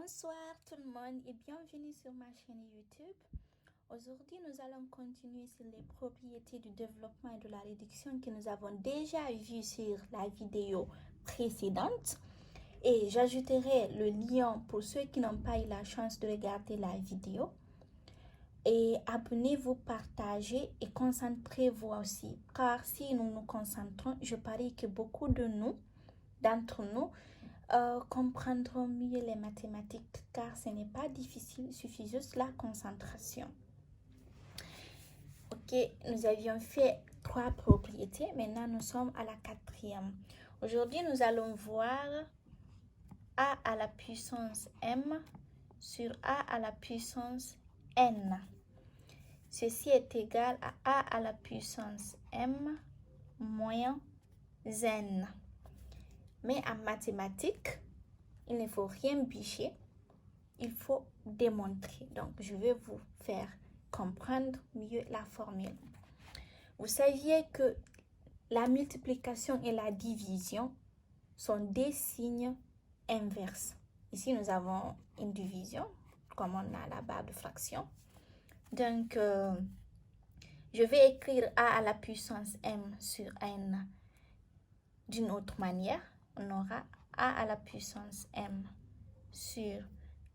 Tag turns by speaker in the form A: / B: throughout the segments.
A: Bonsoir tout le monde et bienvenue sur ma chaîne YouTube. Aujourd'hui, nous allons continuer sur les propriétés du développement et de la réduction que nous avons déjà vues sur la vidéo précédente. Et j'ajouterai le lien pour ceux qui n'ont pas eu la chance de regarder la vidéo. Et abonnez-vous, partagez et concentrez-vous aussi. Car si nous nous concentrons, je parie que beaucoup d'entre nous, comprendront mieux les mathématiques car ce n'est pas difficile, il suffit juste la concentration. Ok, nous avions fait 3 propriétés, maintenant nous sommes à la 4e. Aujourd'hui, nous allons voir a à la puissance m sur a à la puissance n. Ceci est égal à a à la puissance m moins n. Mais en mathématiques, il ne faut rien bûcher, il faut démontrer. Donc, je vais vous faire comprendre mieux la formule. Vous saviez que la multiplication et la division sont des signes inverses. Ici, nous avons une division, comme on a la barre de fraction. Donc, je vais écrire a à la puissance m sur n d'une autre manière. On aura a à la puissance m sur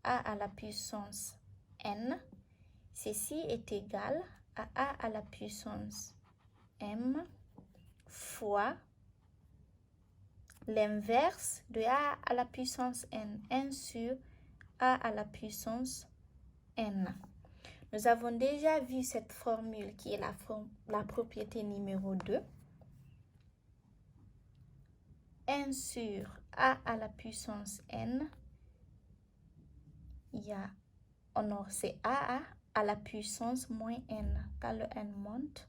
A: a à la puissance n. Ceci est égal à a à la puissance m fois l'inverse de a à la puissance n sur a à la puissance n. Nous avons déjà vu cette formule qui est la propriété numéro 2. n sur a à la puissance n, c'est a à la puissance moins n. Quand le n monte,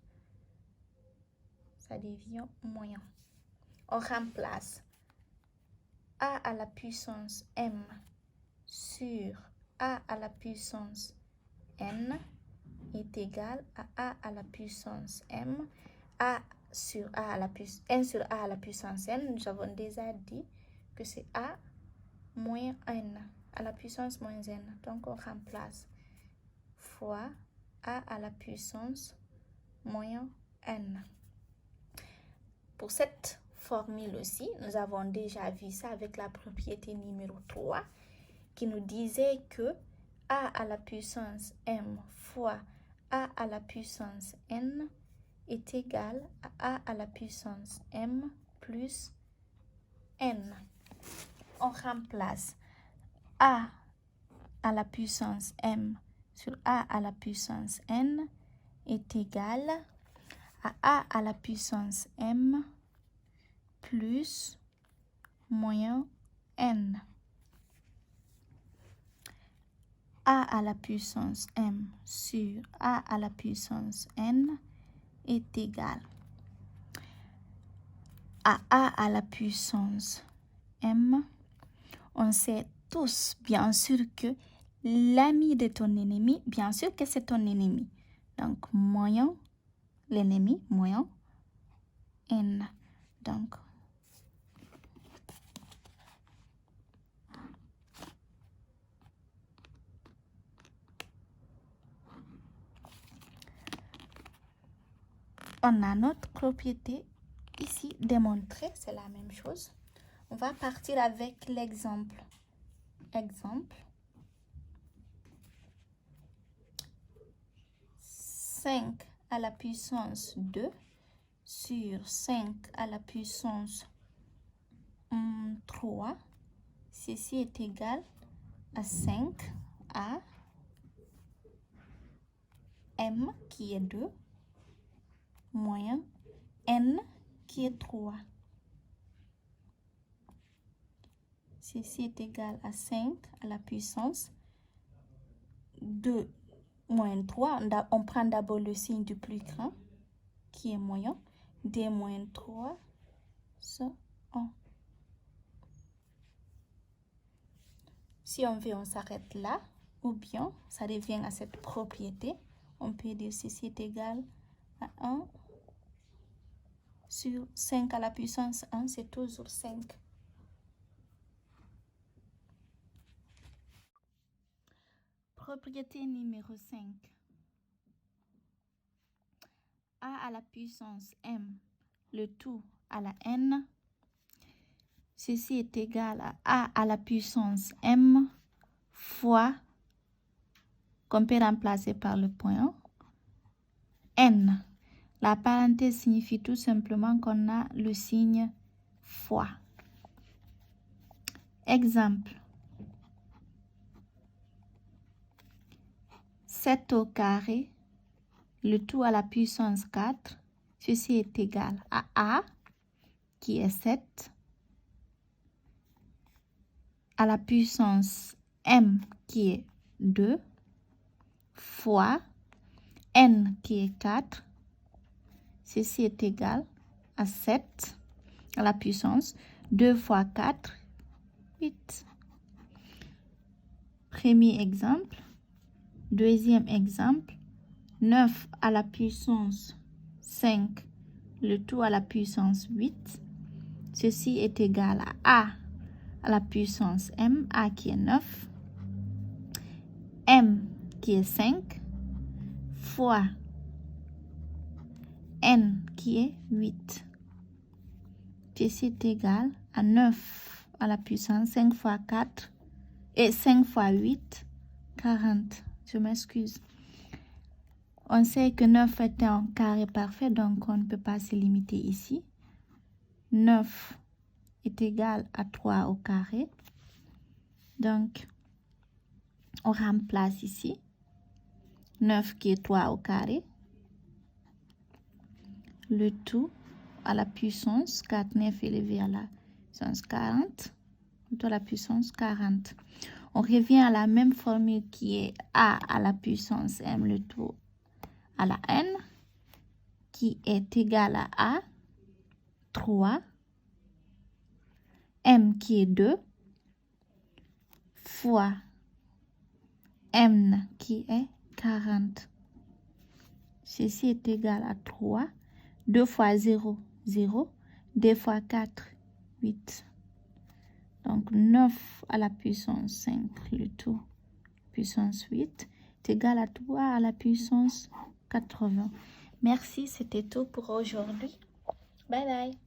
A: ça devient moins. On remplace a à la puissance m sur a à la puissance n est égal à a à la puissance m. A sur a à la puissance n sur a à la puissance n, nous avons déjà dit que c'est a moins n à la puissance moins n. Donc, on remplace fois a à la puissance moins n. Pour cette formule aussi, nous avons déjà vu ça avec la propriété numéro 3 qui nous disait que a à la puissance m fois a à la puissance n est égal à a à la puissance m plus n. On remplace a à la puissance m sur a à la puissance n est égal à a à la puissance m plus moins n. A à la puissance m sur a à la puissance n est égal à a à la puissance m. On sait tous, bien sûr, que l'ami de ton ennemi, bien sûr que c'est ton ennemi. Donc, moins l'ennemi, moins n. Donc, on a notre propriété ici démontrée, c'est la même chose. On va partir avec l'exemple. Exemple. 5 à la puissance 2 sur 5 à la puissance 3. Ceci est égal à 5 à m qui est 2 moins n qui est 3. Ceci est égal à 5 à la puissance 2 moins 3. On prend d'abord le signe du plus grand qui est moins. 2 moins 3, c'est 1. Si on veut, on s'arrête là. Ou bien, ça revient à cette propriété. On peut dire ceci est égal à 1 sur 5 à la puissance 1, c'est toujours 5. Propriété numéro 5. A à la puissance m, le tout à la n. Ceci est égal à A à la puissance m fois, qu'on peut remplacer par le point, n. La parenthèse signifie tout simplement qu'on a le signe fois. Exemple. 7 au carré, le tout à la puissance 4. Ceci est égal à A, qui est 7, à la puissance m, qui est 2, fois n, qui est 4. Ceci est égal à 7 à la puissance 2 fois 4, 8. Premier exemple. Deuxième exemple. 9 à la puissance 5, le tout à la puissance 8. Ceci est égal à la puissance m, A qui est 9, m qui est 5, fois n qui est 8. Ceci est égal à 9 à la puissance 5 fois 4 et 5 fois 8, 40. Je m'excuse. On sait que 9 est un carré parfait, donc on ne peut pas se limiter ici. 9 est égal à 3 au carré. Donc, on remplace ici. 9 qui est 3 au carré. Le tout à la puissance 4, 9 élevé à la puissance 40. Le tout à la puissance 40. On revient à la même formule qui est A à la puissance m, le tout à la n, qui est égal à A, 3, m qui est 2, fois m qui est 40. Ceci est égal à 3. 2 fois 0, 0. 2 fois 4, 8. Donc 9 à la puissance 5, le tout puissance 8, est égal à 3 à la puissance 80. Merci, c'était tout pour aujourd'hui. Bye bye.